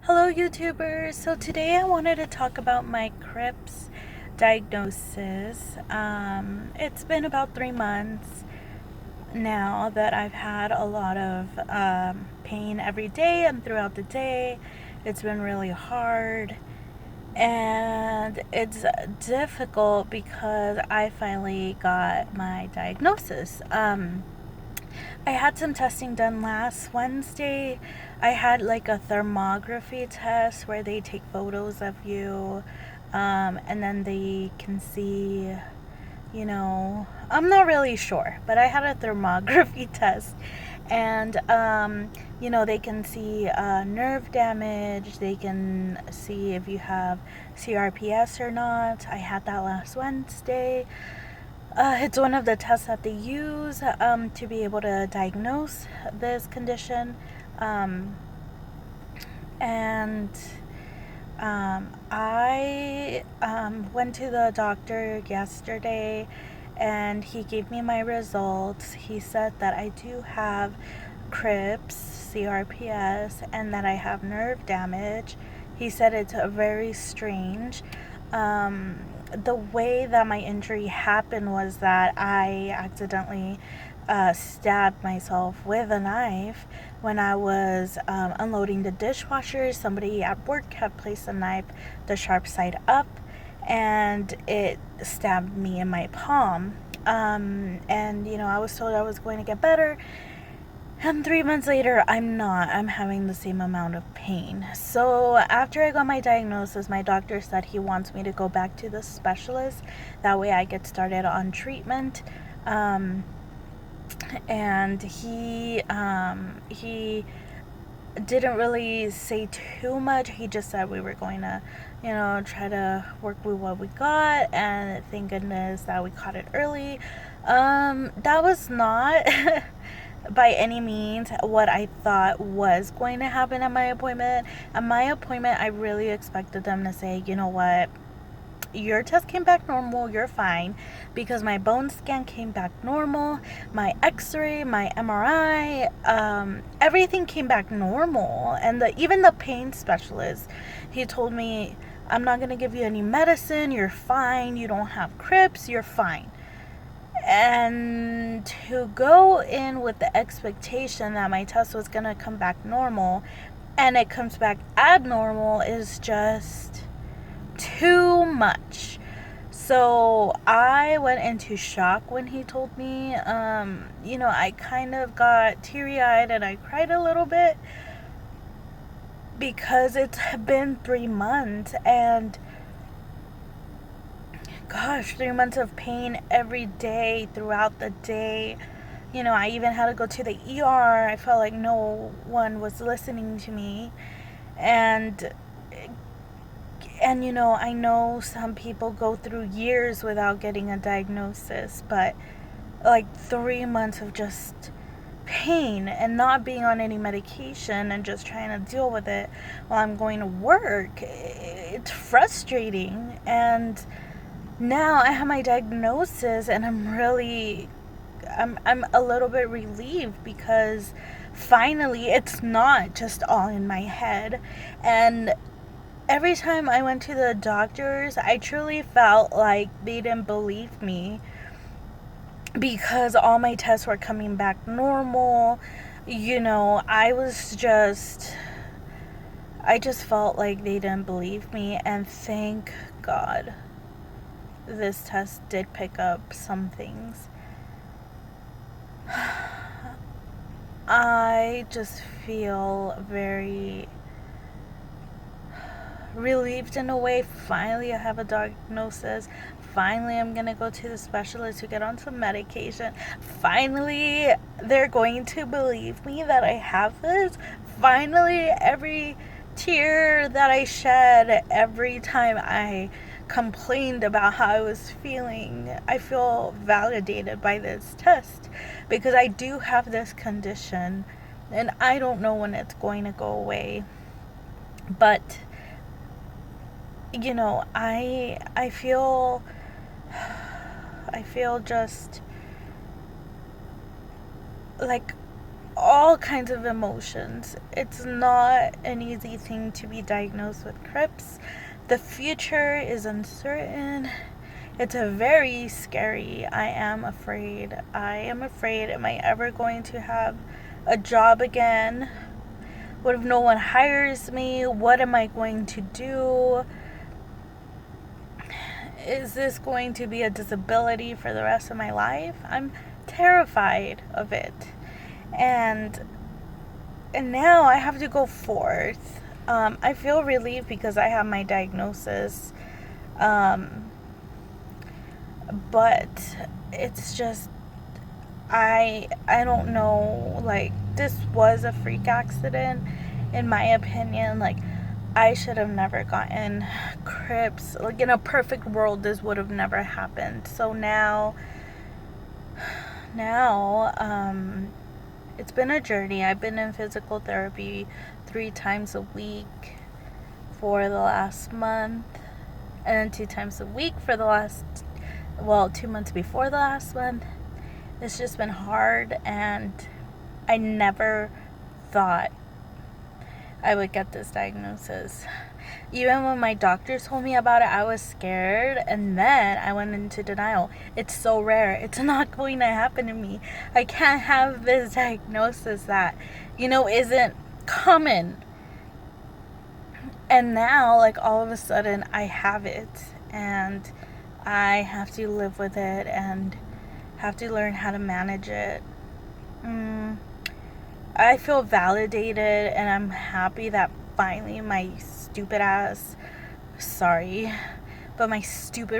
Hello YouTubers! So today I wanted to talk about my CRPS diagnosis. It's been about 3 months now that I've had a lot of pain every day and throughout the day. It's been really hard and it's difficult because I finally got my diagnosis. I had some testing done last Wednesday. I had like a thermography test where they take photos of you, and then they can see, I'm not really sure, but I had a thermography test, and they can see nerve damage. They can see if you have CRPS or not. I had that last Wednesday. It's one of the tests that they use to be able to diagnose this condition. Um, and I went to the doctor yesterday and he gave me my results. He said that I do have CRPS, and that I have nerve damage. He said it's very strange. The way that my injury happened was that I accidentally stabbed myself with a knife when I was unloading the dishwasher. Somebody at work had placed a knife the sharp side up, and it stabbed me in my palm. And I was told I was going to get better, and 3 months later, I'm not. I'm having the same amount of pain. So after I got my diagnosis, my doctor said he wants me to go back to the specialist. That way I get started on treatment. And he didn't really say too much. He just said we were going to, try to work with what we got. And thank goodness that we caught it early. That was not by any means what I thought was going to happen at my appointment. At my appointment, I really expected them to say, you know what, your test came back normal, you're fine, because my bone scan came back normal, my x-ray, my MRI, everything came back normal. And even the pain specialist, he told me, I'm not going to give you any medicine, you're fine, you don't have CRPS, you're fine. And to go in with the expectation that my test was going to come back normal and it comes back abnormal is just too much. So I went into shock when he told me. I kind of got teary-eyed and I cried a little bit because it's been 3 months, and gosh, 3 months of pain every day throughout the day. I even had to go to the ER. I felt like no one was listening to me. And I know some people go through years without getting a diagnosis, but like 3 months of just pain and not being on any medication and just trying to deal with it while I'm going to work, it's frustrating. And now I have my diagnosis, and I'm a little bit relieved because finally it's not just all in my head. And every time I went to the doctors, I truly felt like they didn't believe me because all my tests were coming back normal. I just felt like they didn't believe me, and thank God this test did pick up some things. I just feel very relieved in a way. Finally, I have a diagnosis. Finally, I'm gonna go to the specialist to get on some medication. Finally, they're going to believe me that I have this. Finally, every tear that I shed every time I complained about how I was feeling, I feel validated by this test, because I do have this condition and I don't know when it's going to go away. But I feel just like all kinds of emotions. It's not an easy thing to be diagnosed with CRPS. The future is uncertain. It's a very scary. I am afraid. Am I ever going to have a job again? What if no one hires me? What am I going to do? Is this going to be a disability for the rest of my life? I'm terrified of it. And now I have to go forth. I feel relieved because I have my diagnosis. But it's just, I don't know, like, this was a freak accident in my opinion. Like, I should have never gotten CRPS. Like, in a perfect world, this would have never happened. So now it's been a journey. I've been in physical therapy 3 times a week for the last month, and then 2 times a week for the last, 2 months before the last month. It's just been hard, and I never thought I would get this diagnosis. Even when my doctor told me about it, I was scared, and then I went into denial. It's so rare. It's not going to happen to me. I can't have this diagnosis that, isn't common. And now, like, all of a sudden, I have it, and I have to live with it and have to learn how to manage it. I feel validated, and I'm happy that finally my stupid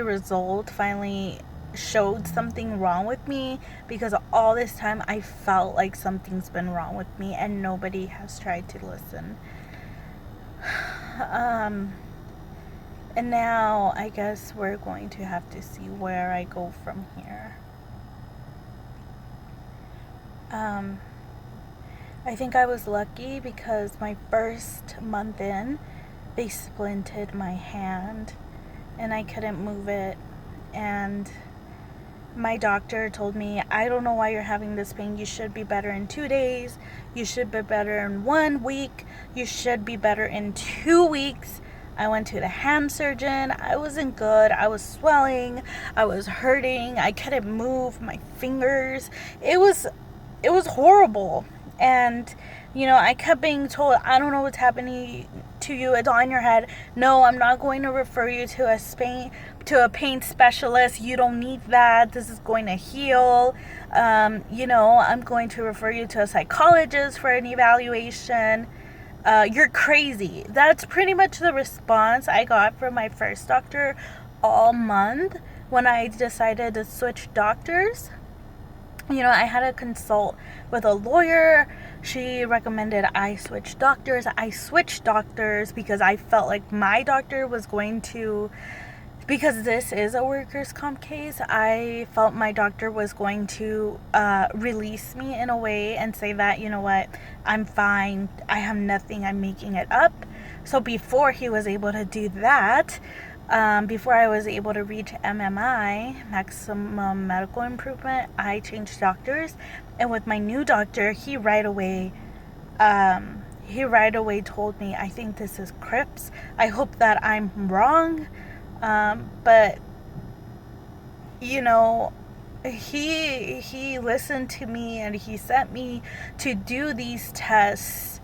result finally showed something wrong with me, because all this time I felt like something's been wrong with me and nobody has tried to listen. And now I guess we're going to have to see where I go from here. I think I was lucky because my first month in, they splinted my hand and I couldn't move it. And my doctor told me, I don't know why you're having this pain. You should be better in 2 days. You should be better in 1 week. You should be better in 2 weeks. I went to the hand surgeon. I wasn't good. I was swelling. I was hurting. I couldn't move my fingers. It was horrible. And, I kept being told, I don't know what's happening to you. It's all in your head. No, I'm not going to refer you to a pain specialist. You don't need that. This is going to heal. I'm going to refer you to a psychologist for an evaluation. You're crazy. That's pretty much the response I got from my first doctor all month when I decided to switch doctors. I had to consult with a lawyer. She recommended I switch doctors. I switched doctors because I felt like my doctor was going to, because this is a workers' comp case, I felt my doctor was going to release me in a way and say that, you know what, I'm fine. I have nothing. I'm making it up. So before he was able to do that, before I was able to reach MMI, maximum medical improvement, I changed doctors. And with my new doctor, he right away told me, I think this is CRPS. I hope that I'm wrong. But he listened to me, and he sent me to do these tests.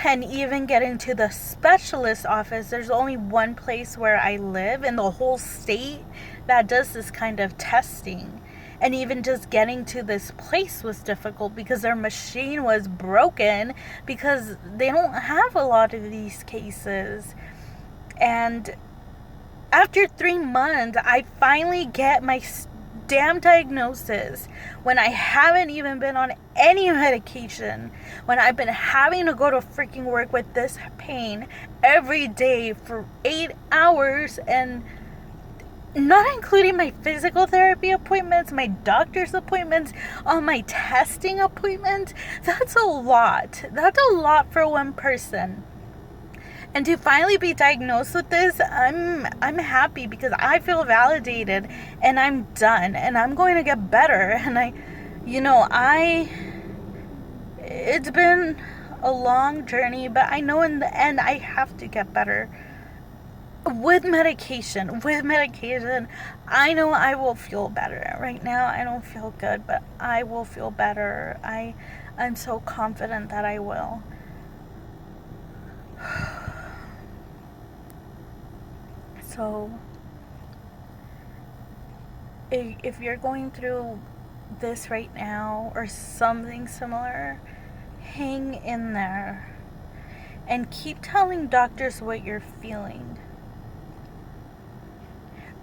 And even getting to the specialist office, there's only one place where I live in the whole state that does this kind of testing. And even just getting to this place was difficult because their machine was broken, because they don't have a lot of these cases. And after 3 months, I finally get my damn diagnosis when I haven't even been on any medication, when I've been having to go to freaking work with this pain every day for 8 hours, and not including my physical therapy appointments, my doctor's appointments, all my testing appointments. That's a lot. That's a lot for one person. And to finally be diagnosed with this, I'm happy because I feel validated, and I'm done, and I'm going to get better. And it's been a long journey, but I know in the end I have to get better. With medication, I know I will feel better. Right now I don't feel good, but I will feel better. I'm so confident that I will. So if you're going through this right now or something similar, hang in there and keep telling doctors what you're feeling.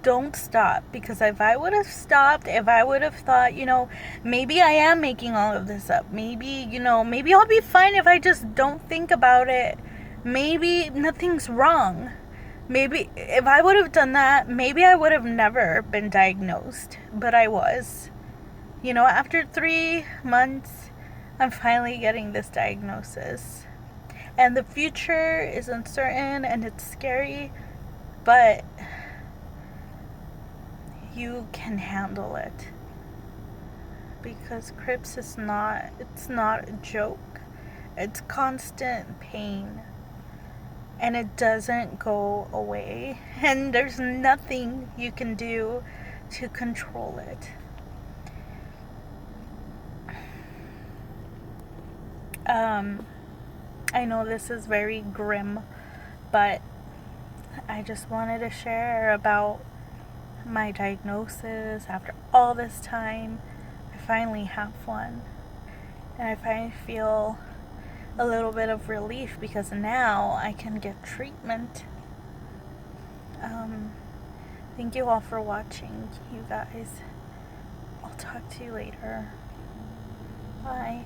Don't stop, because if I would have stopped, if I would have thought, maybe I am making all of this up, maybe, maybe I'll be fine if I just don't think about it, maybe nothing's wrong, maybe if I would have done that, maybe I would have never been diagnosed, but I was. After 3 months, I'm finally getting this diagnosis. And the future is uncertain and it's scary, but you can handle it. Because CRPS it's not a joke. It's constant pain. And it doesn't go away. And there's nothing you can do to control it. I know this is very grim, but I just wanted to share about my diagnosis. After all this time, I finally have one. And I finally feel a little bit of relief because now I can get treatment. Thank you all for watching, you guys. I'll talk to you later. Bye.